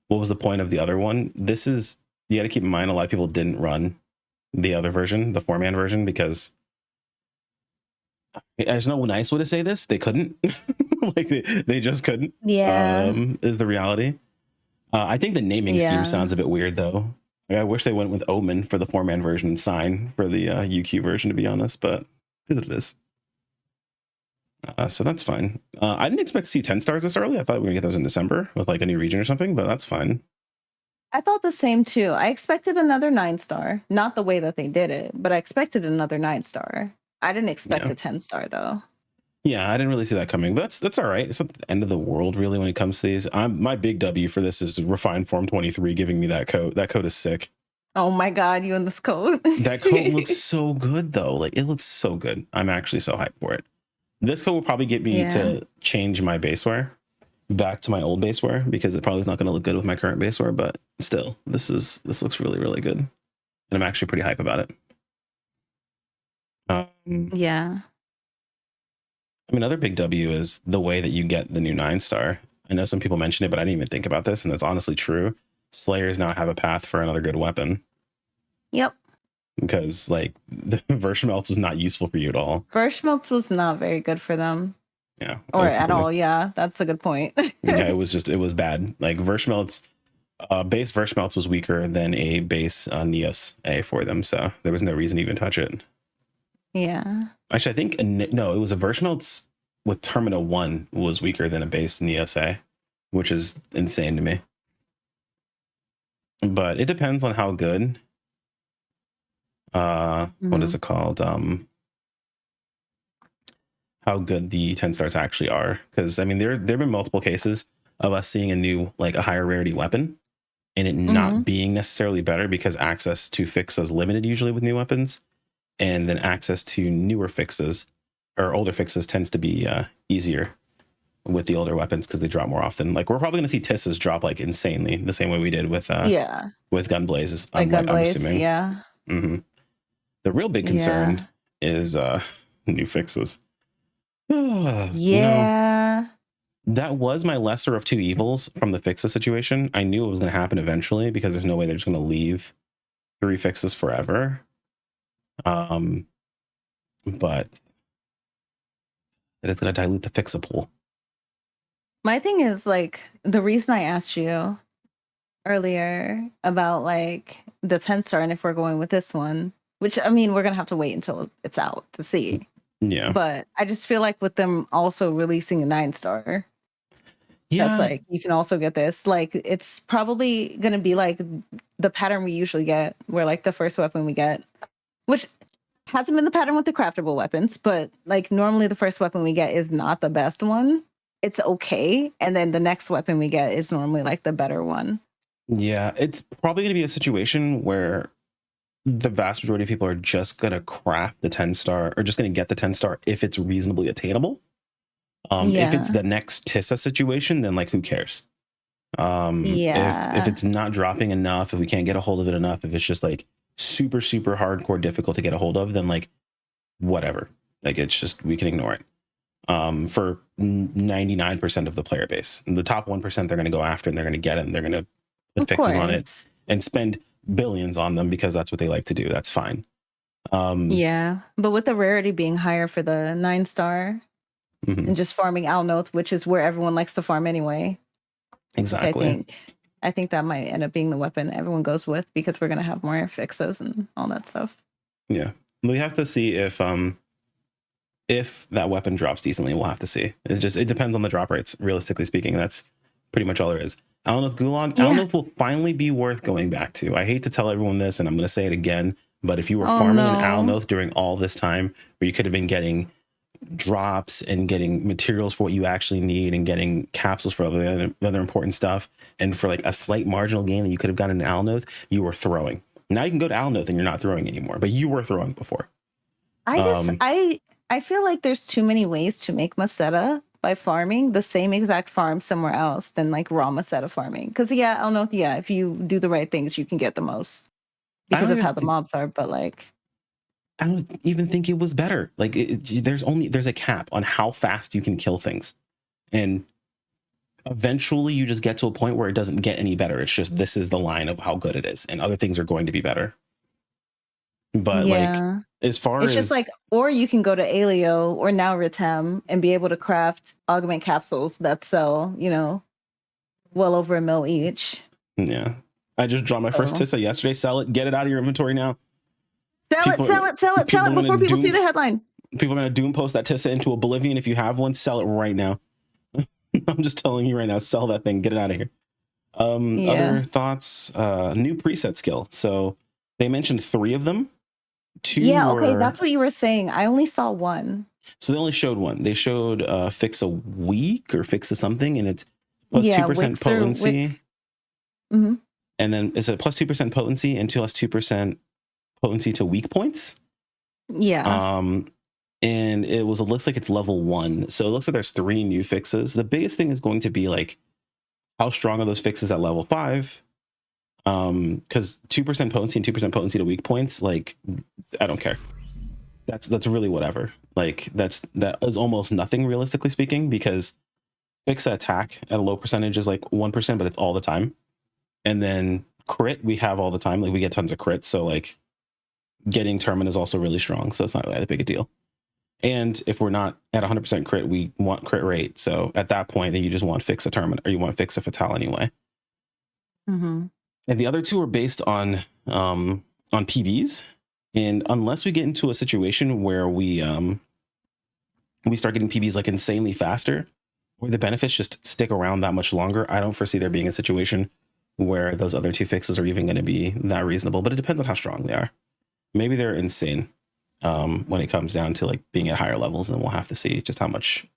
what was the point of the other one? This is, you got to keep in mind, a lot of people didn't run the other version, the 4-man version, because there's no nice way to say this. They couldn't. Like they just couldn't. Yeah. Is the reality. I think the naming Yeah. scheme sounds a bit weird though. I wish they went with Omen for the 4-man version and Sign for the UQ version, to be honest, but it is what it is. So that's fine. I didn't expect to see 10 stars this early. I thought we were gonna get those in December with like a new region or something, but that's fine. I thought the same too. I expected another 9-star. Not the way that they did it, but I expected another 9-star. I didn't expect Yeah. a 10-star though. Yeah, I didn't really see that coming, but that's all right. It's not the end of the world really when it comes to these. My big W for this is Refined Form 23 giving me that coat. That coat is sick. Oh my god, you in this coat. That coat looks so good though. Like it looks so good. I'm actually so hyped for it. This coat will probably get me Yeah. to change my base wear back to my old base wear because it probably is not going to look good with my current base wear, but still, this looks really, really good. And I'm actually pretty hype about it. Yeah. I mean, another big W is the way that you get the new 9-star. I know some people mention it, but I didn't even think about this, and that's honestly true. Slayers now have a path for another good weapon. Yep. Because like the Verschmelz was not useful for you at all. Verschmelz was not very good for them. Yeah. Or at all. Yeah, that's a good point. Yeah, it was bad. Like Verschmelz, base Verschmelz was weaker than a base Neos A for them, so there was no reason to even touch it. Yeah. Actually, I think no, it was a Verschmelz with Termina 1 was weaker than a base Neos A, which is insane to me. But it depends on how good. What is it called? How good the 10-stars actually are. Because I mean, there have been multiple cases of us seeing a higher rarity weapon and it not being necessarily better because access to fixes limited usually with new weapons, and then access to newer fixes or older fixes tends to be easier with the older weapons because they drop more often. Like we're probably going to see Tissa's drop like insanely the same way we did with with Gunblazes. Like I'm Gunblaze, assuming. yeah. Mm-hmm. The real big concern is new fixes. Yeah. That was my lesser of two evils from the fixes situation. I knew it was going to happen eventually because there's no way they're just going to leave 3 fixes forever. But it is going to dilute the fixer pool. My thing is like the reason I asked you earlier about like the 10-star and if we're going with this one, which I mean we're gonna have to wait until it's out to see. Yeah. But I just feel like with them also releasing a 9-star, that's like you can also get this. Like it's probably gonna be like the pattern we usually get, where like the first weapon we get, which hasn't been the pattern with the craftable weapons, but like normally the first weapon we get is not the best one. It's okay, and then the next weapon we get is normally like the better one. Yeah, it's probably going to be a situation where the vast majority of people are just going to craft the 10-star or just going to get the 10-star if it's reasonably attainable. If it's the next Tissa situation, then like who cares? If it's not dropping enough, if we can't get a hold of it enough, if it's just like super, super hardcore difficult to get a hold of, then like whatever. Like it's just, we can ignore it. For 99% of the player base, the top 1% they're going to go after and they're going to get it and they're going to put fixes on it and spend billions on them because that's what they like to do. That's fine. Yeah, but with the rarity being higher for the 9-star and just farming Alnoth, which is where everyone likes to farm anyway. Exactly. I think that might end up being the weapon everyone goes with because we're going to have more fixes and all that stuff. Yeah, we have to see if that weapon drops decently. We'll have to see. It depends on the drop rates. Realistically speaking, that's pretty much all there is. Alnoth Gulag, Alnoth will finally be worth going back to. I hate to tell everyone this, and I'm going to say it again, but if you were farming an Alnoth during all this time where you could have been getting drops and getting materials for what you actually need and getting capsules for other important stuff, and for like a slight marginal gain that you could have gotten in Alnoth, you were throwing. Now you can go to Alnoth and you're not throwing anymore, but you were throwing before. I feel like there's too many ways to make Maceta by farming the same exact farm somewhere else than like raw Maceta farming. Because if you do the right things, you can get the most because of how the mobs are. But like, I don't even think it was better. Like there's a cap on how fast you can kill things, and eventually you just get to a point where it doesn't get any better. It's just this is the line of how good it is, and other things are going to be better. But like as far it's as just like, or you can go to Alio or now Ritem and be able to craft augment capsules that sell, well over $1 million each. Yeah, I just dropped my first Tissa yesterday. Sell it, get it out of your inventory now. Sell it before people see the headline. People are gonna doom post that Tissa into oblivion. If you have one, sell it right now. I'm just telling you right now, sell that thing, get it out of here. Other thoughts? New preset skill. So they mentioned 3 of them. 2 Yeah, okay, were that's what you were saying. I only saw one. so they only showed one. They showed fix a weak or fix a something, and it's plus Yeah, 2% Wix or Wick. potency, hmm and then it's a plus 2% potency and 2% potency to weak points. Yeah. And it looks like it's level 1, so it looks like there's 3 new fixes. The biggest thing is going to be like how strong are those fixes at level 5, because 2% potency and 2% potency to weak points, like, I don't care. That's really whatever. Like, that is almost nothing, realistically speaking, because fix attack at a low percentage is like 1%, but it's all the time. And then crit we have all the time, like we get tons of crits, so like getting Termin is also really strong, so it's not really that big a deal. And if we're not at 100% crit, we want crit rate. So at that point, then you just want fix a Termin, or you want fix a Fatale anyway. hmm And the other two are based on PBs. And unless we get into a situation where we start getting PBs like insanely faster, or the benefits just stick around that much longer, I don't foresee there being a situation where those other 2 fixes are even going to be that reasonable. But it depends on how strong they are. Maybe they're insane when it comes down to like being at higher levels, and we'll have to see just how much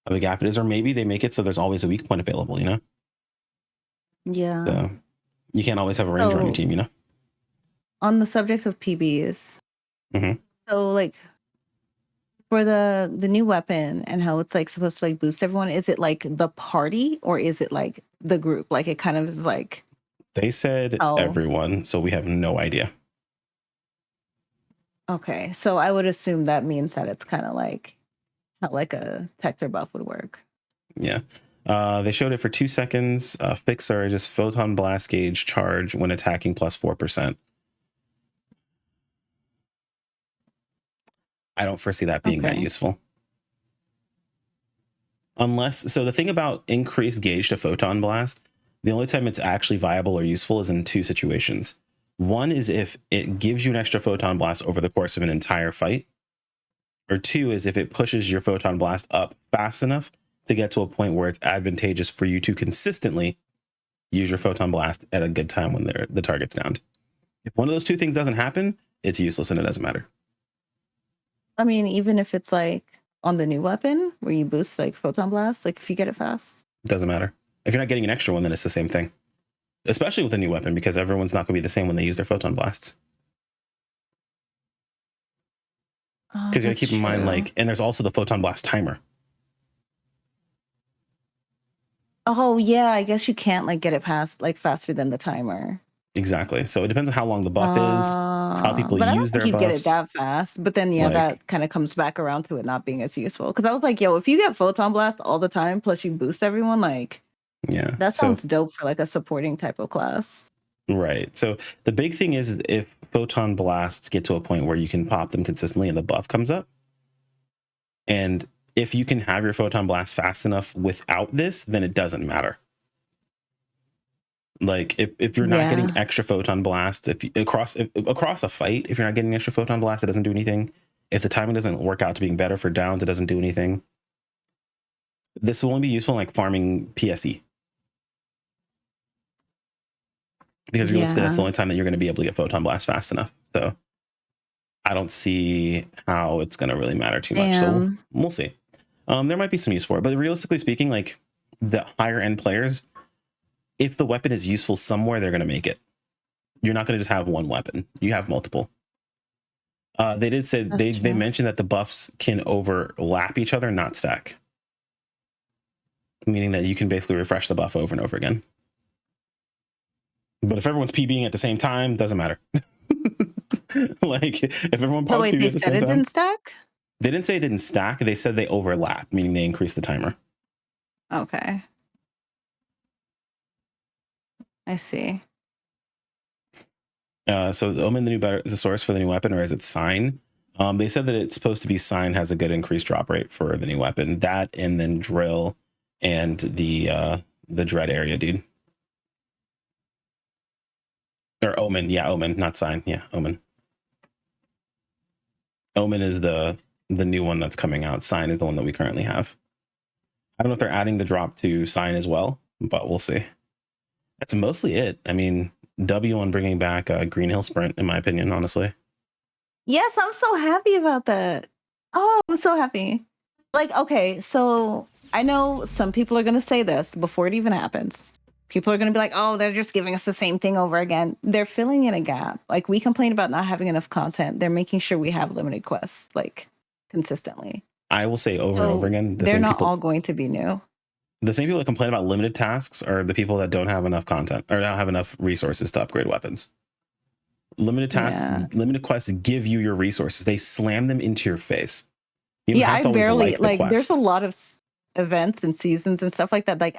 of a gap it is. Or maybe they make it so there's always a weak point available, you know? Yeah. So you can't always have a ranger on your team, you know? On the subject of PBs, Mhm. so like for the new weapon and how it's like supposed to like boost everyone, is it like the party or is it like the group? Like it kind of is like, They said oh, everyone, so we have no idea. okay. So I would assume that means that it's kind of like how like a Tector buff would work. Yeah. They showed it for 2 seconds. Fix are just photon blast gauge charge when attacking plus 4%. I don't foresee that being that Okay. useful. Unless, so the thing about increased gauge to photon blast, the only time it's actually viable or useful is in 2 situations. One is if it gives you an extra photon blast over the course of an entire fight. Or 2 is if it pushes your photon blast up fast enough to get to a point where it's advantageous for you to consistently use your photon blast at a good time when the target's downed. If one of those 2 things doesn't happen, it's useless and it doesn't matter. I mean, even if it's like on the new weapon where you boost like photon blast, like if you get it fast, It doesn't matter. If you're not getting an extra one, then it's the same thing. Especially with a new weapon, because everyone's not going to be the same when they use their photon blasts. Because you got to keep in mind, like, and there's also the photon blast timer. Oh yeah, I guess you can't like get it past like faster than the timer. Exactly. So it depends on how long the buff is, how people But I don't use think their you'd get it buffs. that fast. But then yeah, Like, that kind of comes back around to it not being as useful. Because I was like, yo, if you get photon blast all the time, plus you boost everyone, like yeah, that sounds dope for like a supporting type of class. Right. So the big thing is if photon blasts get to a point where you can pop them consistently and the buff comes up, and if you can have your photon blast fast enough without this, then it doesn't matter. Like if you're not getting extra photon blast, if across a fight, if you're not getting extra photon blast, it doesn't do anything. If the timing doesn't work out to being better for downs, it doesn't do anything. This will only be useful in like farming PSE. Because realistically, that's the only time that you're going to be able to get photon blast fast enough. So I don't see how it's going to really matter too much. So we'll see. There might be some use for it, but realistically speaking, like the higher end players, if the weapon is useful somewhere, they're going to make it. You're not going to just have one weapon. You have multiple. They did say they mentioned that the buffs can overlap each other, not stack. Meaning that you can basically refresh the buff over and over again. But if everyone's PBing at the same time, doesn't matter. Like if everyone pops PB they at the said same it time, didn't stack? They didn't say it didn't stack. They said they overlap, meaning they increase the timer. Okay. I see. So Omen, the new better is a source for the new weapon, or is it Sign? They said that it's supposed to be Sign has a good increased drop rate for the new weapon. That and then Drill and the Dread area, dude. Or Omen, yeah, Omen, not Sign, yeah, Omen. Omen is the new one that's coming out. Sign is the one that we currently have. I don't know if they're adding the drop to Sign as well, but we'll see. That's mostly it. I mean, W on bringing back Green Hill Sprint, in my opinion, honestly. Yes, I'm so happy about that. Oh, I'm so happy. Like, okay, so I know some people are going to say this before it even happens. People are going to be like, oh, they're just giving us the same thing over again. They're filling in a gap. Like, we complain about not having enough content. They're making sure we have limited quests, like, consistently. I will say over and over So again, they're not all going to be new. the same people that complain about limited tasks are the people that don't have enough content or don't have enough resources to upgrade weapons. Limited tasks, limited quests give you your resources. They slam them into your face. You don't have to always like the quest. There's a lot of events and seasons and stuff like that. Like,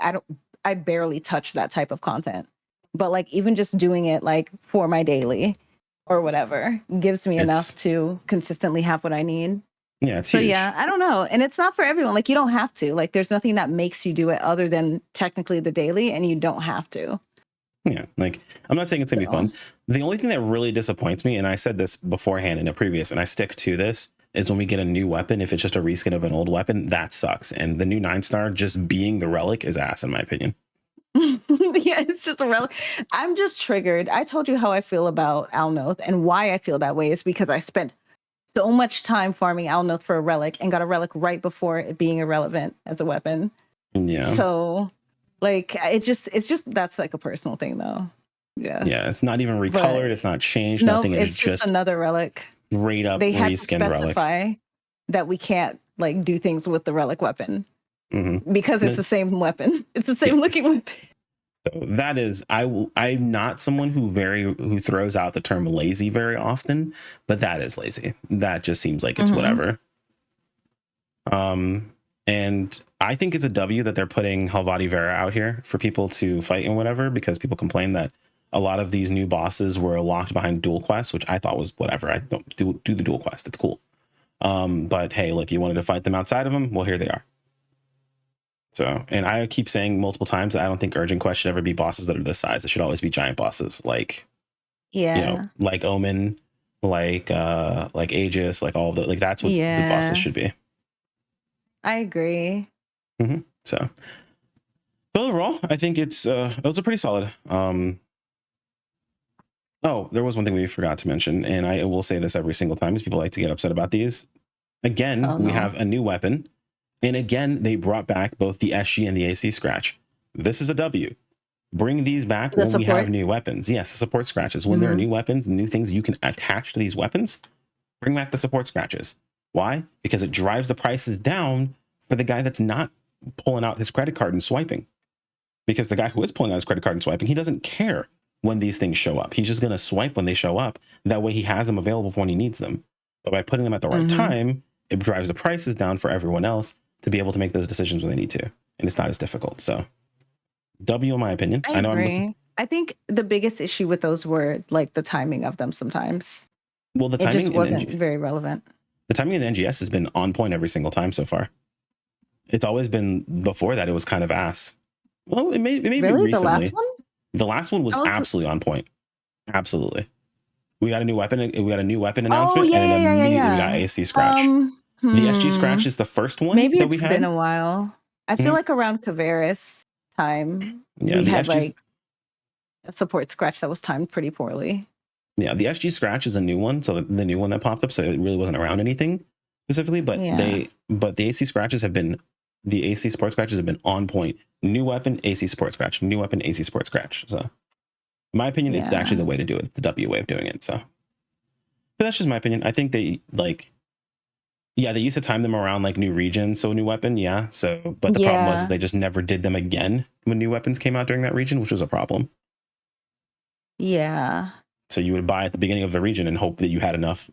I barely touch that type of content. But like, even just doing it like for my daily or whatever gives me enough to consistently have what I need. Yeah, it's huge. Yeah, I don't know. And it's not for everyone. Like, you don't have to. Like, there's nothing that makes you do it other than technically the daily, and you don't have to. Yeah, like, I'm not saying it's gonna be fun. The only thing that really disappoints me, and I said this beforehand in a previous, and I stick to this, is when we get a new weapon. If it's just a reskin of an old weapon, that sucks. And the new 9-star just being the relic is ass, in my opinion. Yeah, it's just a relic. I'm just triggered. I told you how I feel about Alnoth, and why I feel that way is because I spent so much time farming Alnoth for a relic and got a relic right before it being irrelevant as a weapon. Yeah. So, like, it's just that's like a personal thing, though. Yeah. Yeah, it's not even recolored. It's not changed. Nothing. It's just another relic. Straight up they had to reskin specify relic. That we can't like do things with the relic weapon because it's the same weapon. It's the same looking weapon. So that is, I'm not someone who throws out the term lazy very often, but that is lazy. That just seems like it's whatever. And I think it's a W that they're putting Helvati Vera out here for people to fight and whatever, because people complain that a lot of these new bosses were locked behind dual quests, which I thought was whatever. I don't do the dual quest. It's cool. But hey, look, you wanted to fight them outside of them. Well, here they are. So, and I keep saying multiple times that I don't think urgent quests should ever be bosses that are this size. It should always be giant bosses, like, like Omen, like Aegis, like all of the, like, that's what the bosses should be. I agree. So, but overall, I think it was a pretty solid. Oh, there was one thing we forgot to mention, and I will say this every single time, because people like to get upset about these. Again, we have a new weapon. And again, they brought back both the SG and the AC scratch. This is a W. Bring these back when we have new weapons. Yes, the support scratches. When there are new weapons, new things you can attach to these weapons, bring back the support scratches. Why? Because it drives the prices down for the guy that's not pulling out his credit card and swiping. Because the guy who is pulling out his credit card and swiping, he doesn't care when these things show up. He's just going to swipe when they show up. That way he has them available for when he needs them. But by putting them at the right time, it drives the prices down for everyone else to be able to make those decisions when they need to. And it's not as difficult. So W, in my opinion. I agree. I think the biggest issue with those were like the timing of them sometimes. Well, the timing just wasn't very relevant. The timing of the NGS has been on point every single time so far. It's always been, before that, it was kind of ass. Well, it may be recently. The last one? The last one was absolutely on point. Absolutely. We got a new weapon. We got a new weapon announcement, and then immediately we got AC scratch. The SG scratch is the first one. Maybe it's been a while. I feel like around Kavaris time, we had like a support scratch that was timed pretty poorly. Yeah, the SG scratch is a new one, so the new one that popped up, so it really wasn't around anything specifically, but the AC scratches have been, the AC support scratches have been on point. New weapon, AC support scratch. New weapon, AC support scratch. So, in my opinion, it's actually the way to do it. It's the W way of doing it. So, but that's just my opinion. I think they like. Yeah, they used to time them around like new regions, so new weapon, So, but the problem was they just never did them again when new weapons came out during that region, which was a problem. Yeah. So you would buy at the beginning of the region and hope that you had enough.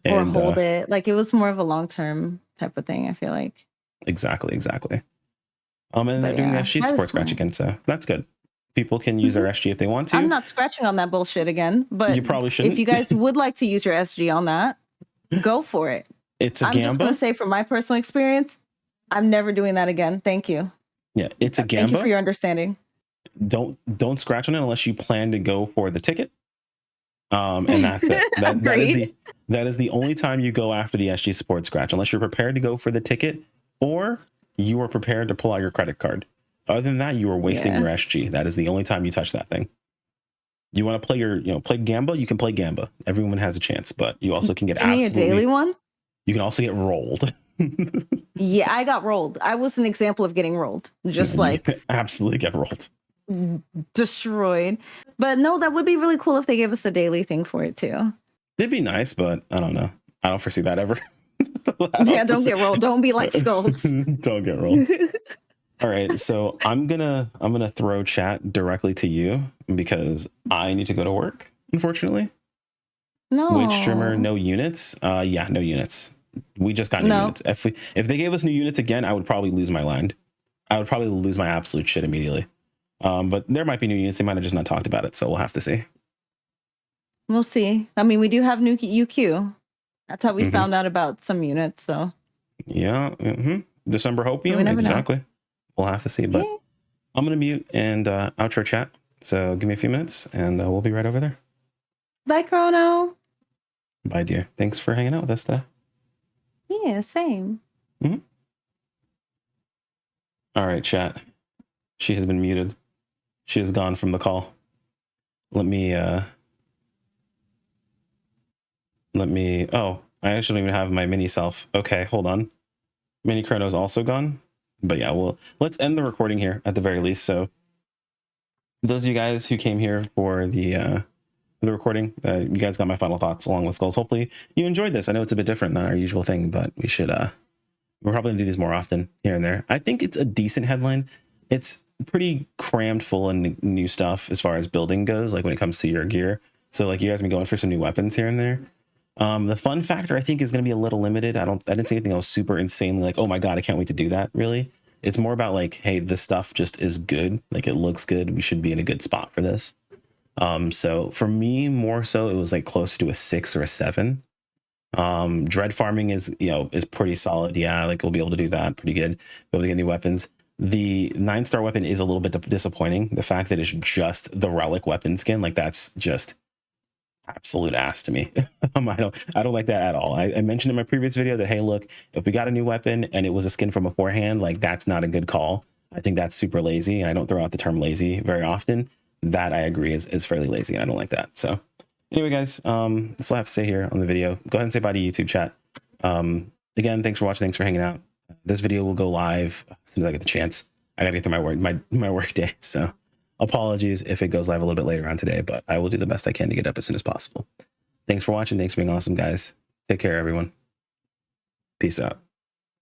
Or hold it. Like, it was more of a long-term type of thing, I feel like. Exactly. And they're doing the SG support scratch again, so that's good. People can use their SG if they want to. I'm not scratching on that bullshit again, but you probably shouldn't. If you guys would like to use your SG on that, go for it. It's a I'm gamba. Just going to say, from my personal experience, I'm never doing that again. Thank you. Yeah, it's a gamba. Thank you for your understanding. Don't scratch on it unless you plan to go for the ticket. And that's it. That is the only time you go after the SG support scratch, unless you're prepared to go for the ticket or you are prepared to pull out your credit card. Other than that, you are wasting your SG. That is the only time you touch that thing. You want to play play Gamba? You can play Gamba. Everyone has a chance, but you also can get Give me a daily one. You can also get rolled. Yeah, I got rolled. I was an example of getting rolled. Just like absolutely get rolled. Destroyed. But no, that would be really cool if they gave us a daily thing for it too. It'd be nice, but I don't know. I don't foresee that ever. Don't get rolled. Don't be like Skulls. Don't get rolled. All right, so I'm gonna throw chat directly to you because I need to go to work, unfortunately. No. Which streamer? No units. Yeah, no units. We just got new units. If they gave us new units again, I would probably lose my mind. I would probably lose my absolute shit immediately. But there might be new units. They might have just not talked about it, so we'll have to see. We'll see. I mean, we do have new UQ. That's how we found out about some units. So yeah, December Hopium. Exactly. We'll have to see. But I'm gonna mute and outro chat. So give me a few minutes, and we'll be right over there. Bye, Chrono. Bye, dear. Thanks for hanging out with us today. Yeah, same. All right, chat. She has been muted. She has gone from the call. Let me oh, I actually don't even have my mini self. Okay, hold on. Mini Chrono's also gone. But yeah, well, let's end the recording here at the very least. So those of you guys who came here for the recording, you guys got my final thoughts along with Skulls. Hopefully you enjoyed this. I know it's a bit different than our usual thing, but we should we're probably gonna do these more often here and there. I think it's a decent headline. It's pretty crammed full of new stuff as far as building goes, like when it comes to your gear. So like you guys been going for some new weapons here and there. The fun factor I think is going to be a little limited. I didn't see anything else super insanely like, oh my god, I can't wait to do that. Really, it's more about like, hey, this stuff just is good. Like it looks good. We should be in a good spot for this. So for me, more so, it was like close to a 6 or a 7. Dread farming is pretty solid. Yeah, like we'll be able to do that pretty good. Be able to get new weapons. The 9-star weapon is a little bit disappointing. The fact that it's just the relic weapon skin, like that's just absolute ass to me. I don't like that at all. I mentioned in my previous video that, hey, look, if we got a new weapon and it was a skin from beforehand, like that's not a good call. I think that's super lazy, and I don't throw out the term lazy very often. That I agree is fairly lazy, and I don't like that. So anyway, guys, that's all I have to say here on the video. Go ahead and say bye to YouTube chat. Again, thanks for watching. Thanks for hanging out. This video will go live as soon as I get the chance. I gotta get through my work day, so apologies if it goes live a little bit later on today, but I will do the best I can to get up as soon as possible. Thanks for watching. Thanks for being awesome, guys. Take care, everyone. Peace out.